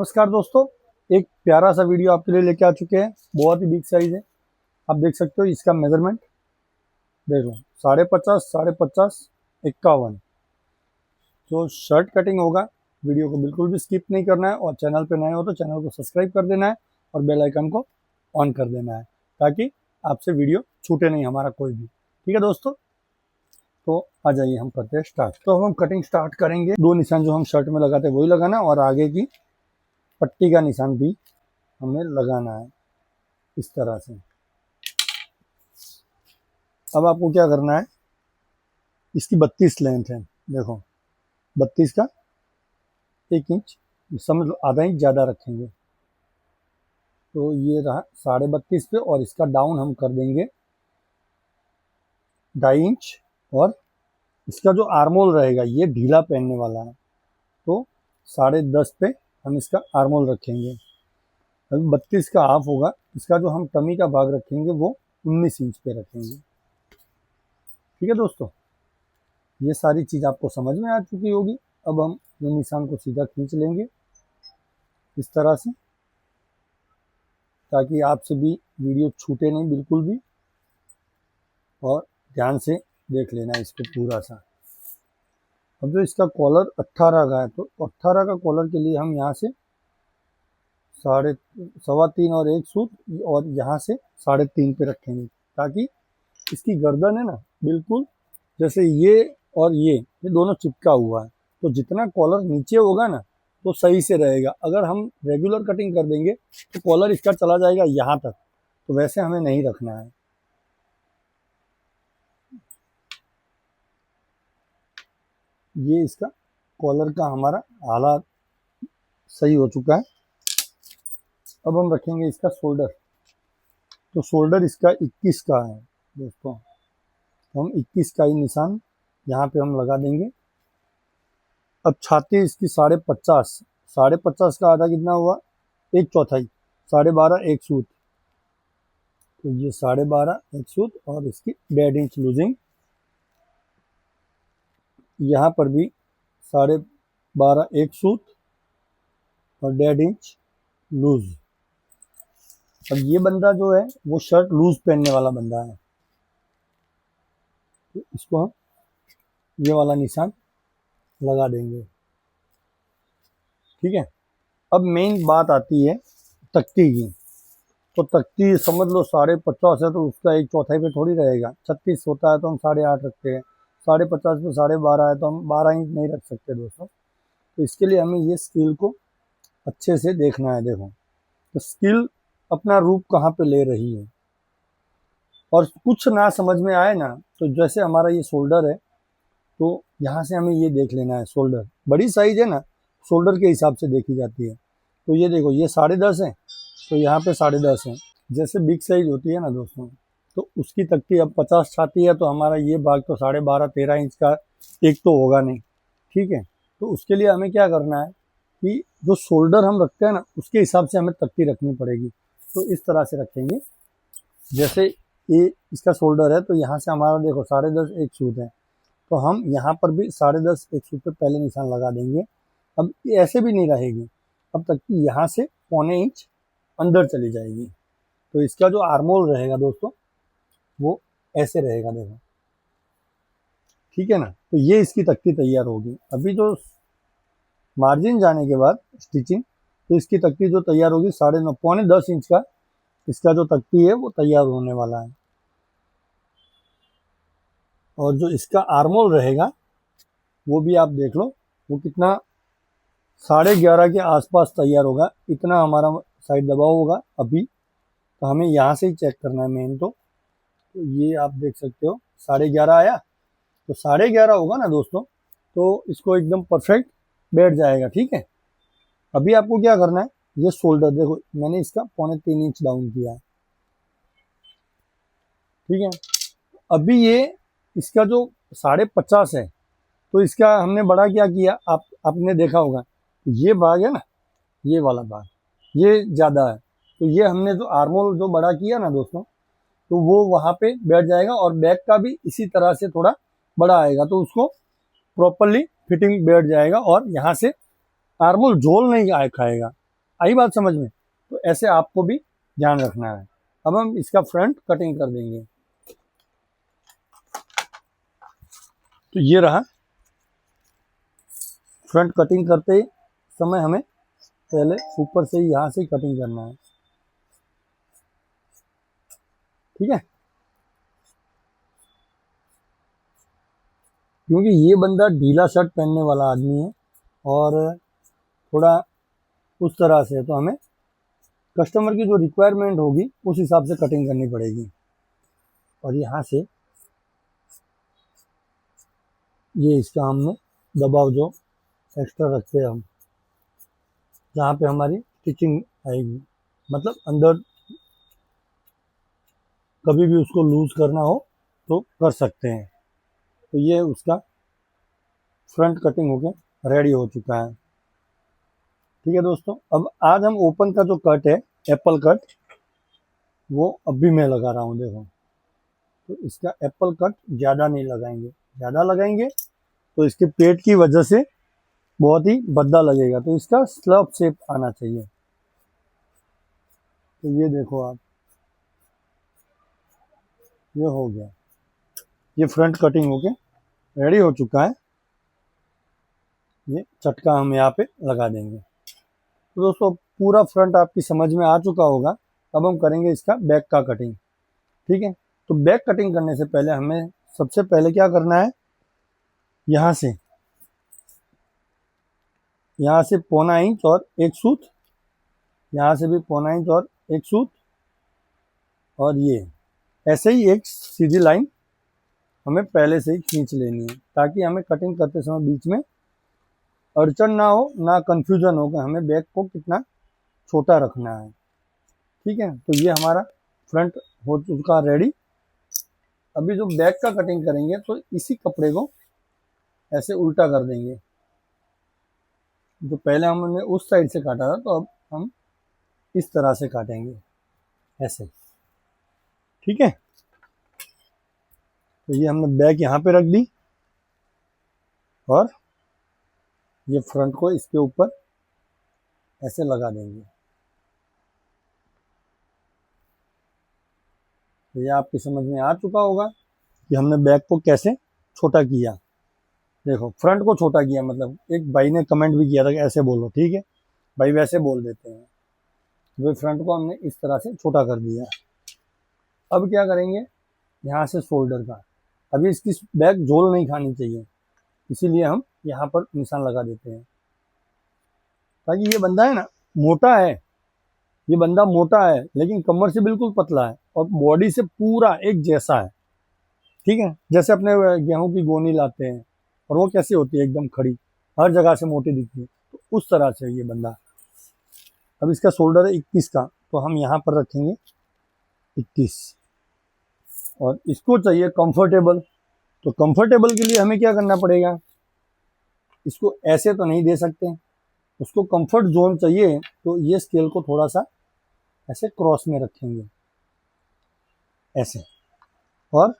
नमस्कार दोस्तों, एक प्यारा सा वीडियो आपके लिए लेके आ चुके हैं। बहुत ही बिग साइज है। आप देख सकते हो इसका मेजरमेंट देखो, 50.5, 50.5, 51। तो शर्ट कटिंग होगा। वीडियो को बिल्कुल भी स्किप नहीं करना है और चैनल पे नए हो तो चैनल को सब्सक्राइब कर देना है और बेल आइकन को ऑन कर देना है ताकि आपसे वीडियो छूटे नहीं हमारा कोई भी। ठीक है दोस्तों, तो आ जाइए हम करते हैं स्टार्ट। तो हम कटिंग स्टार्ट करेंगे। दो निशान जो हम शर्ट में लगाते हैं वही लगाना और आगे की पट्टी का निशान भी हमें लगाना है इस तरह से। अब आपको क्या करना है, इसकी 32 लेंथ है। देखो 32 का 1 इंच, समझ लो आधा इंच ज़्यादा रखेंगे। तो ये रहा 32.5 पे और इसका डाउन हम कर देंगे 2.5 इंच। और इसका जो आर्मोल रहेगा ये ढीला पहनने वाला है तो 10.5 पे हम इसका आर्मोल रखेंगे। अभी 32 का हाफ होगा। इसका जो हम टमी का भाग रखेंगे वो 19 इंच पे रखेंगे। ठीक है दोस्तों, ये सारी चीज़ आपको समझ में आ चुकी होगी। अब हम ये निशान को सीधा खींच लेंगे इस तरह से ताकि आपसे भी वीडियो छूटे नहीं बिल्कुल भी। और ध्यान से देख लेना इसको पूरा सा। अब जो इसका कॉलर 18 का है तो 18 का कॉलर के लिए हम यहाँ से 3.5 और 1 सूत और यहाँ से 3.5 पे रखेंगे ताकि इसकी गर्दन है ना बिल्कुल जैसे ये और ये दोनों चिपका हुआ है। तो जितना कॉलर नीचे होगा ना तो सही से रहेगा। अगर हम रेगुलर कटिंग कर देंगे तो कॉलर इसका चला जाएगा यहाँ तक, तो वैसे हमें नहीं रखना है। ये इसका कॉलर का हमारा हालात सही हो चुका है। अब हम रखेंगे इसका शोल्डर। तो शोल्डर इसका 21 का है दोस्तों। हम 21 का ही निशान यहाँ पे हम लगा देंगे। अब छाती इसकी 50.5, 50.5 का आधा कितना हुआ, 1/4, 12.5 1 सूत। तो ये 12.5 1 सूत और इसकी 1.5 इंच लूजिंग। यहाँ पर भी 12.5 1 सूत और 1.5 इंच लूज। अब ये बंदा जो है वो शर्ट लूज पहनने वाला बंदा है तो इसको हम ये वाला निशान लगा देंगे। ठीक है, अब मेन बात आती है तख्ती की। तो तख्ती समझ लो 50.5 है तो उसका 1/4 पे थोड़ी रहेगा। 36 होता है तो हम 8.5 रखते हैं। 50.5 पे 12.5 है तो हम 12 इंच नहीं रख सकते दोस्तों। तो इसके लिए हमें ये स्केल को अच्छे से देखना है। देखो तो स्केल अपना रूप कहाँ पे ले रही है। और कुछ ना समझ में आए ना तो जैसे हमारा ये शोल्डर है तो यहाँ से हमें ये देख लेना है। शोल्डर बड़ी साइज है ना, शोल्डर के हिसाब से देखी जाती है। तो ये देखो ये 10.5 है तो यहाँ पे 10.5 है। जैसे बिग साइज होती है ना दोस्तों तो उसकी तख्ती अब 50 छाती है तो हमारा ये भाग तो 12.5 13 इंच का एक तो होगा नहीं। ठीक है, तो उसके लिए हमें क्या करना है कि जो शोल्डर हम रखते हैं ना उसके हिसाब से हमें तख्ती रखनी पड़ेगी। तो इस तरह से रखेंगे। जैसे ये इसका शोल्डर है तो यहाँ से हमारा देखो 10.5 1 सूत है तो हम यहाँ पर भी 10.5 1 सूत पे पहले निशान लगा देंगे। अब ये ऐसे भी नहीं रहेगी, अब तक कि यहाँ से 1/4 इंच अंदर चली जाएगी। तो इसका जो आर्मोल रहेगा दोस्तों वो ऐसे रहेगा देखो। ठीक है ना, तो ये इसकी तख्ती तैयार होगी। अभी जो मार्जिन जाने के बाद स्टिचिंग तो इसकी तख्ती जो तैयार होगी 9.5 10 इंच का इसका जो तख्ती है वो तैयार होने वाला है। और जो इसका आर्मोल रहेगा वो भी आप देख लो वो कितना 11.5 के आसपास तैयार होगा। इतना हमारा साइड दबाव होगा अभी। तो हमें यहाँ से ही चेक करना है मेन। तो ये आप देख सकते हो 11.5 आया तो 11.5 होगा ना दोस्तों तो इसको एकदम परफेक्ट बैठ जाएगा। ठीक है, अभी आपको क्या करना है, ये शोल्डर देखो मैंने इसका 3.25 इंच डाउन किया है। ठीक है, अभी ये इसका जो 50.5 है तो इसका हमने बड़ा क्या किया, आपने देखा होगा ये भाग है ना, ये वाला भाग ये ज़्यादा है तो ये हमने जो आर्मोल जो बड़ा किया ना दोस्तों तो वो वहाँ पे बैठ जाएगा। और बैक का भी इसी तरह से थोड़ा बड़ा आएगा तो उसको प्रॉपरली फिटिंग बैठ जाएगा और यहाँ से आर्मोल झोल नहीं खाएगा। आई बात समझ में? तो ऐसे आपको भी ध्यान रखना है। अब हम इसका फ्रंट कटिंग कर देंगे। तो ये रहा फ्रंट। कटिंग करते समय हमें पहले ऊपर से ही यहाँ से कटिंग करना है, ठीक है? क्योंकि ये बंदा ढीला शर्ट पहनने वाला आदमी है और थोड़ा उस तरह से, तो हमें कस्टमर की जो रिक्वायरमेंट होगी उस हिसाब से कटिंग करनी पड़ेगी। और यहाँ से ये इसका हमने दबाव जो एक्स्ट्रा रखते हैं हम, जहाँ पे हमारी स्टिचिंग आएगी, मतलब अंदर कभी भी उसको लूज करना हो तो कर सकते हैं। तो ये उसका फ्रंट कटिंग होके रेडी हो चुका है, ठीक है दोस्तों। अब आज हम ओपन का जो कट है, एप्पल कट, वो अभी मैं लगा रहा हूँ। देखो, तो इसका एप्पल कट ज़्यादा नहीं लगाएंगे, ज़्यादा लगाएंगे तो इसके पेट की वजह से बहुत ही भद्दा लगेगा। तो इसका स्लब शेप आना चाहिए। तो ये देखो आप, ये हो गया, ये फ्रंट कटिंग होके रेडी हो चुका है। ये चटका हम यहाँ पे लगा देंगे। तो दोस्तों पूरा फ्रंट आपकी समझ में आ चुका होगा। अब हम करेंगे इसका बैक का कटिंग, ठीक है? तो बैक कटिंग करने से पहले हमें सबसे पहले क्या करना है, यहाँ से पौना इंच और एक सूत, यहाँ से भी पौना इंच और एक सूत, और ये ऐसे ही एक सीधी लाइन हमें पहले से ही खींच लेनी है, ताकि हमें कटिंग करते समय बीच में अड़चन ना हो, ना कंफ्यूजन हो कि हमें बैक को कितना छोटा रखना है, ठीक है? तो ये हमारा फ्रंट हो चुका रेडी। अभी जो बैक का कटिंग करेंगे तो इसी कपड़े को ऐसे उल्टा कर देंगे। जो पहले हमने उस साइड से काटा था, तो अब हम इस तरह से काटेंगे, ऐसे, ठीक है? तो ये हमने बैक यहाँ पे रख दी और ये फ्रंट को इसके ऊपर ऐसे लगा देंगे। तो ये आपकी समझ में आ चुका होगा कि हमने बैक को कैसे छोटा किया। देखो, फ्रंट को छोटा किया, मतलब एक भाई ने कमेंट भी किया था कि ऐसे बोलो, ठीक है भाई, वैसे बोल देते हैं। वो फ्रंट को हमने इस तरह से छोटा कर दिया। अब क्या करेंगे, यहाँ से शोल्डर का, अभी इसकी बैक झोल नहीं खानी चाहिए, इसीलिए हम यहाँ पर निशान लगा देते हैं, ताकि ये बंदा है ना मोटा है, ये बंदा मोटा है लेकिन कमर से बिल्कुल पतला है और बॉडी से पूरा एक जैसा है, ठीक है? जैसे अपने गेहूं की गोनी लाते हैं और वो कैसी होती है, एकदम खड़ी, हर जगह से मोटी दिखती है, तो उस तरह से ये बंदा। अब इसका शोल्डर है 21 का, तो हम यहाँ पर रखेंगे 21, और इसको चाहिए कंफर्टेबल। तो कंफर्टेबल के लिए हमें क्या करना पड़ेगा, इसको ऐसे तो नहीं दे सकते, उसको कंफर्ट जोन चाहिए, तो ये स्केल को थोड़ा सा ऐसे क्रॉस में रखेंगे, ऐसे, और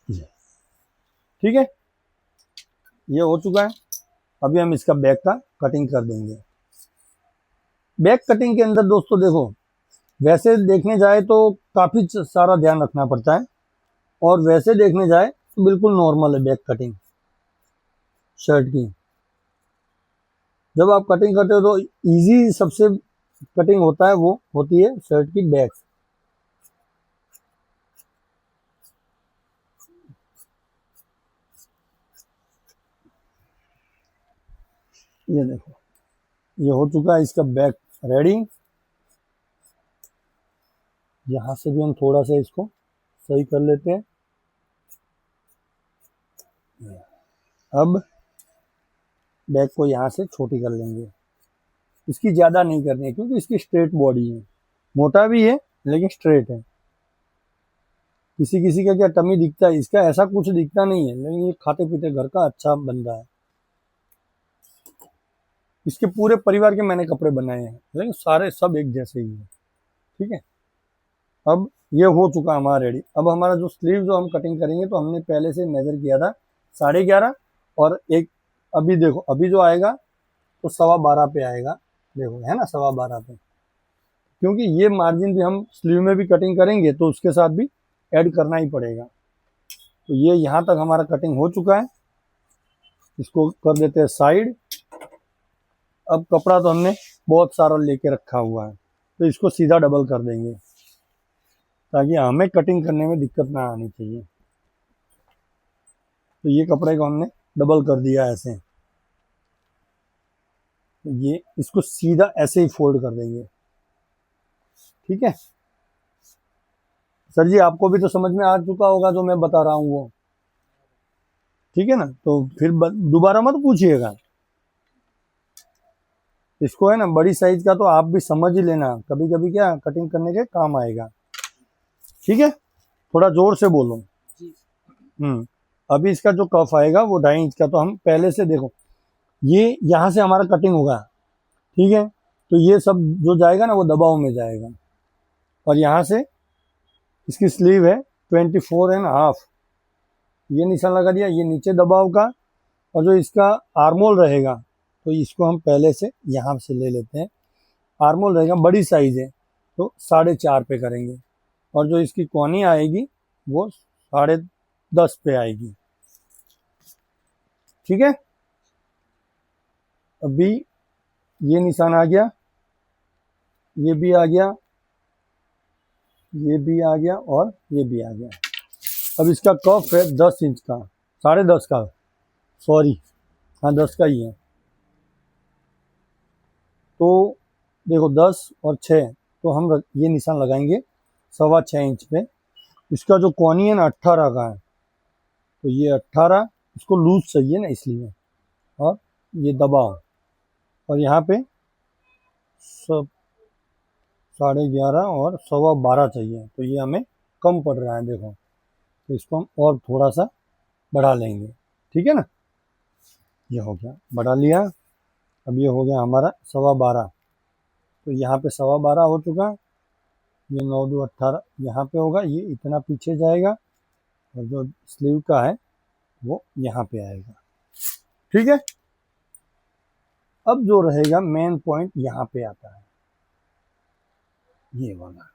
ये, ठीक है? ये हो चुका है। अभी हम इसका बैक का कटिंग कर देंगे। बैक कटिंग के अंदर दोस्तों देखो, वैसे देखने जाए तो काफ़ी सारा ध्यान रखना पड़ता है, और वैसे देखने जाए तो बिल्कुल नॉर्मल है बैक कटिंग शर्ट की। जब आप कटिंग करते हो तो इजी सबसे कटिंग होता है, वो होती है शर्ट की बैक। ये देखो, ये हो चुका है इसका बैक रेडी। यहाँ से भी हम थोड़ा सा इसको सही कर लेते हैं। अब बैक को यहाँ से छोटी कर लेंगे, इसकी ज़्यादा नहीं करनी है क्योंकि इसकी स्ट्रेट बॉडी है, मोटा भी है लेकिन स्ट्रेट है। किसी किसी का क्या टमी दिखता है, इसका ऐसा कुछ दिखता नहीं है, लेकिन ये खाते पीते घर का अच्छा बंदा है। इसके पूरे परिवार के मैंने कपड़े बनाए हैं, लेकिन सारे सब एक जैसे ही हैं, ठीक है? अब ये हो चुका हमारा रेडी। अब हमारा जो स्लीव जो हम कटिंग करेंगे, तो हमने पहले से मेजर किया था 11.5 और एक अभी देखो, अभी जो आएगा तो 12.25 पे आएगा, देखो है ना 12.25 पे, क्योंकि ये मार्जिन भी हम स्लीव में भी कटिंग करेंगे तो उसके साथ भी ऐड करना ही पड़ेगा। तो ये यहाँ तक हमारा कटिंग हो चुका है, इसको कर देते हैं साइड। अब कपड़ा तो हमने बहुत सारा लेके रखा हुआ है, तो इसको सीधा डबल कर देंगे ताकि हमें कटिंग करने में दिक्कत ना आनी चाहिए। तो ये कपड़े को हमने डबल कर दिया ऐसे, तो ये इसको सीधा ऐसे ही फोल्ड कर देंगे। ठीक है सर जी, आपको भी तो समझ में आ चुका होगा जो मैं बता रहा हूँ वो, ठीक है ना, तो फिर दोबारा मत पूछिएगा। इसको है ना बड़ी साइज का तो आप भी समझ ही लेना, कभी कभी क्या कटिंग करने के काम आएगा। ठीक है, थोड़ा जोर से बोलो। अभी इसका जो कफ आएगा वो 2.5 इंच का, तो हम पहले से देखो, ये यहाँ से हमारा कटिंग होगा, ठीक है, तो ये सब जो जाएगा ना वो दबाव में जाएगा, और यहाँ से इसकी स्लीव है 24.5, ये निशान लगा दिया, ये नीचे दबाव का। और जो इसका आर्मोल रहेगा तो इसको हम पहले से यहाँ से ले लेते हैं, आर्मोल रहेगा बड़ी साइज है तो 4.5 पे करेंगे, और जो इसकी कोनी आएगी वो 10.5 पे आएगी। ठीक है, अभी ये निशान आ गया, ये भी आ गया, ये भी आ गया, और ये भी आ गया। अब इसका कफ है 10 इंच का, 10.5 का, सॉरी, हाँ 10 का ही है। तो देखो 10 और 6, तो हम ये निशान लगाएंगे 6.25 इंच पे। इसका जो कोनी है ना 18 का है, तो ये 18, इसको लूज चाहिए ना इसलिए, और ये दबाव, और यहाँ पे सब 11.5 और 12.25 चाहिए, तो ये हमें कम पड़ रहा है देखो, तो इसको हम और थोड़ा सा बढ़ा लेंगे। ठीक है ना, ये हो गया, बढ़ा लिया। अब ये हो गया हमारा 12.25, तो यहाँ पे 12.25 हो चुका, ये 9 2 18 यहाँ पे होगा, ये इतना पीछे जाएगा, और जो स्लीव का है वो यहाँ पे आएगा। ठीक है, अब जो रहेगा मेन पॉइंट यहाँ पे आता है, ये वाला।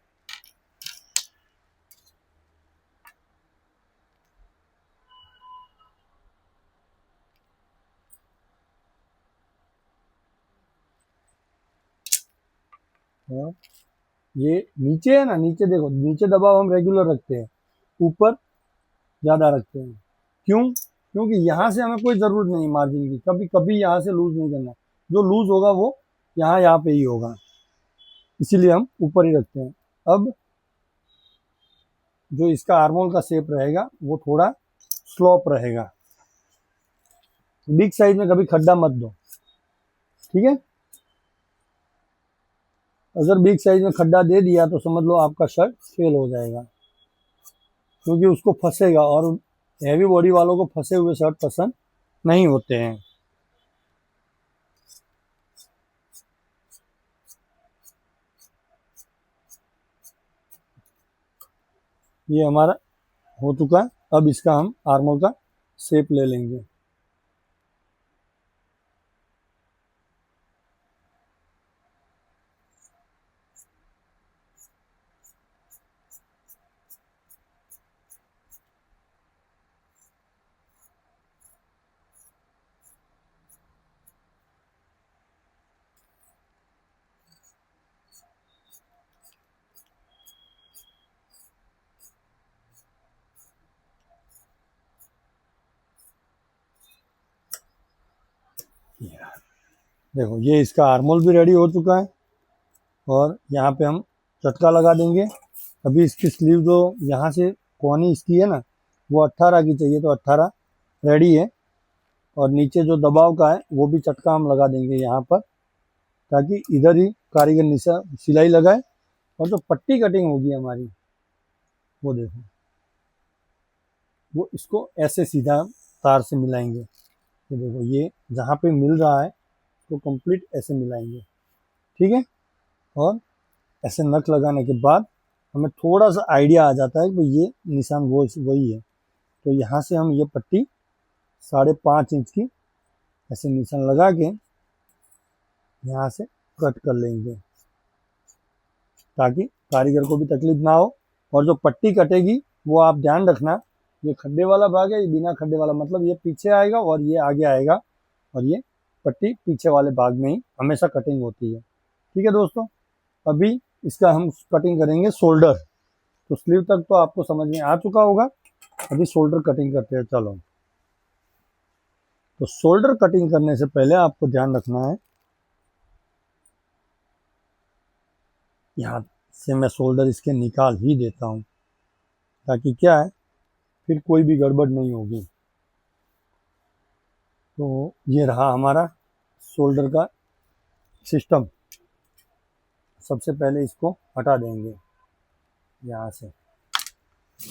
और ये नीचे है ना, नीचे देखो, नीचे दबाव हम रेगुलर रखते हैं, ऊपर ज़्यादा रखते हैं। क्यों? क्योंकि यहाँ से हमें कोई ज़रूरत नहीं मार्जिन की, कभी कभी यहाँ से लूज नहीं करना, जो लूज होगा वो यहाँ पे ही होगा, इसीलिए हम ऊपर ही रखते हैं। अब जो इसका आर्मोल का शेप रहेगा वो थोड़ा स्लोप रहेगा, बिग साइज में कभी खड्डा मत दो। ठीक है, अगर बिग साइज में खड्डा दे दिया तो समझ लो आपका शर्ट फेल हो जाएगा, क्योंकि उसको फंसेगा, और हैवी बॉडी वालों को फंसे हुए शर्ट पसंद नहीं होते हैं। ये हमारा हो चुका है, अब इसका हम आर्मोल का शेप ले लेंगे। देखो ये इसका आर्मोल भी रेडी हो चुका है, और यहाँ पे हम चटका लगा देंगे। अभी इसकी स्लीव जो यहाँ से कोनी इसकी है ना वो 18 की चाहिए, तो 18 रेडी है, और नीचे जो दबाव का है वो भी चटका हम लगा देंगे यहाँ पर, ताकि इधर ही कारीगर निशा सिलाई लगाए। और जो पट्टी कटिंग होगी हमारी वो देखो, वो इसको ऐसे सीधा तार से मिलाएंगे, ये देखो, ये जहाँ पे मिल रहा है तो कंप्लीट ऐसे मिलाएंगे। ठीक है, और ऐसे नक लगाने के बाद हमें थोड़ा सा आइडिया आ जाता है कि ये निशान वो वही है, तो यहाँ से हम ये पट्टी 5.5 इंच की ऐसे निशान लगा के यहाँ से कट कर लेंगे ताकि कारीगर को भी तकलीफ ना हो। और जो पट्टी कटेगी वो आप ध्यान रखना, ये खड्डे वाला भाग है, ये बिना खड्डे वाला, मतलब ये पीछे आएगा और ये आगे आएगा, और ये पट्टी पीछे वाले भाग में ही हमेशा कटिंग होती है। ठीक है दोस्तों, अभी इसका हम कटिंग करेंगे शोल्डर। तो स्लीव तक तो आपको समझ में आ चुका होगा, अभी शोल्डर कटिंग करते हैं। चलो, तो शोल्डर कटिंग करने से पहले आपको ध्यान रखना है, यहाँ से मैं शोल्डर इसके निकाल ही देता हूँ ताकि क्या है, फिर कोई भी गड़बड़ नहीं होगी। तो ये रहा हमारा शोल्डर का सिस्टम। सबसे पहले इसको हटा देंगे यहाँ से।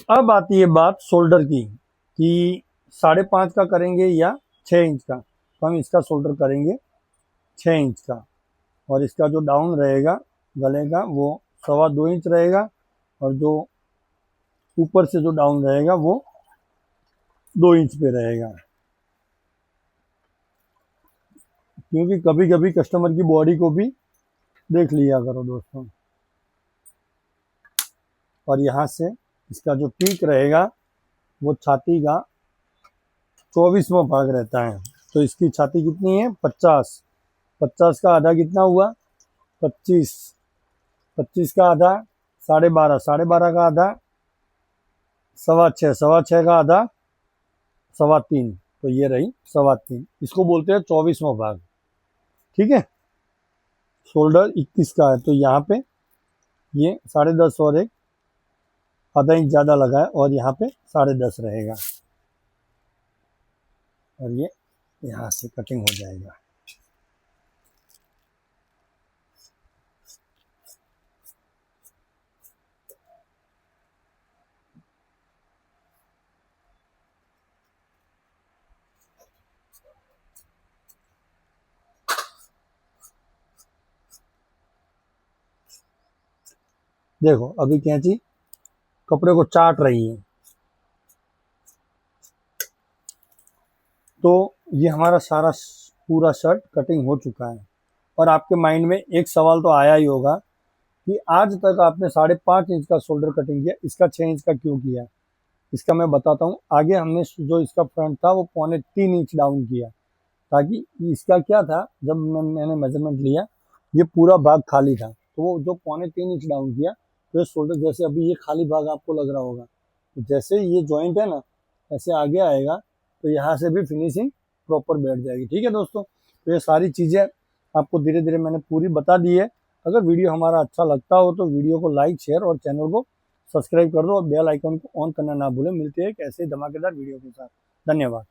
अब आती है बात शोल्डर की कि 5.5 का करेंगे या 6 इंच का। तो हम इसका शोल्डर करेंगे 6 इंच का, और इसका जो डाउन रहेगा गले का वो 2.25 इंच रहेगा, और जो ऊपर से जो डाउन रहेगा वो 2 इंच पे रहेगा। क्योंकि कभी कभी कस्टमर की बॉडी को भी देख लिया करो दोस्तों। और यहाँ से इसका जो पीक रहेगा वो छाती का 24वां भाग रहता है। तो इसकी छाती कितनी है, 50। 50 का आधा कितना हुआ, 25। 25 का आधा 12.5। 12.5 का आधा 6.25। 6.25 का आधा 3.25। तो ये रही 3.25, इसको बोलते हैं 24वां भाग। ठीक है, शोल्डर 21 का है, तो यहाँ पे ये 10.5 और एक आधा इंच ज़्यादा लगा है, और यहाँ पे 10.5 रहेगा, और ये यहाँ से कटिंग हो जाएगा। देखो अभी कैंची कपड़े को चाट रही है। तो ये हमारा सारा पूरा शर्ट कटिंग हो चुका है। और आपके माइंड में एक सवाल तो आया ही होगा कि आज तक आपने 5.5 इंच का शोल्डर कटिंग किया, इसका 6 इंच का क्यों किया। इसका मैं बताता हूँ। आगे हमने जो इसका फ्रंट था वो 3.25 इंच डाउन किया, ताकि इसका क्या था, जब मैंने मेजरमेंट लिया ये पूरा भाग खाली था, तो वो जो 3.25 इंच डाउन किया, तो ये शोल्डर जैसे अभी ये खाली भाग आपको लग रहा होगा, तो जैसे ये जॉइंट है ना ऐसे आगे आएगा, तो यहाँ से भी फिनिशिंग प्रॉपर बैठ जाएगी। ठीक है दोस्तों, तो ये सारी चीज़ें आपको धीरे धीरे मैंने पूरी बता दी है। अगर वीडियो हमारा अच्छा लगता हो तो वीडियो को लाइक, शेयर और चैनल को सब्सक्राइब कर दो, और बेल आइकन को ऑन करना ना भूलें। मिलते हैं एक ऐसे धमाकेदार वीडियो के साथ। धन्यवाद।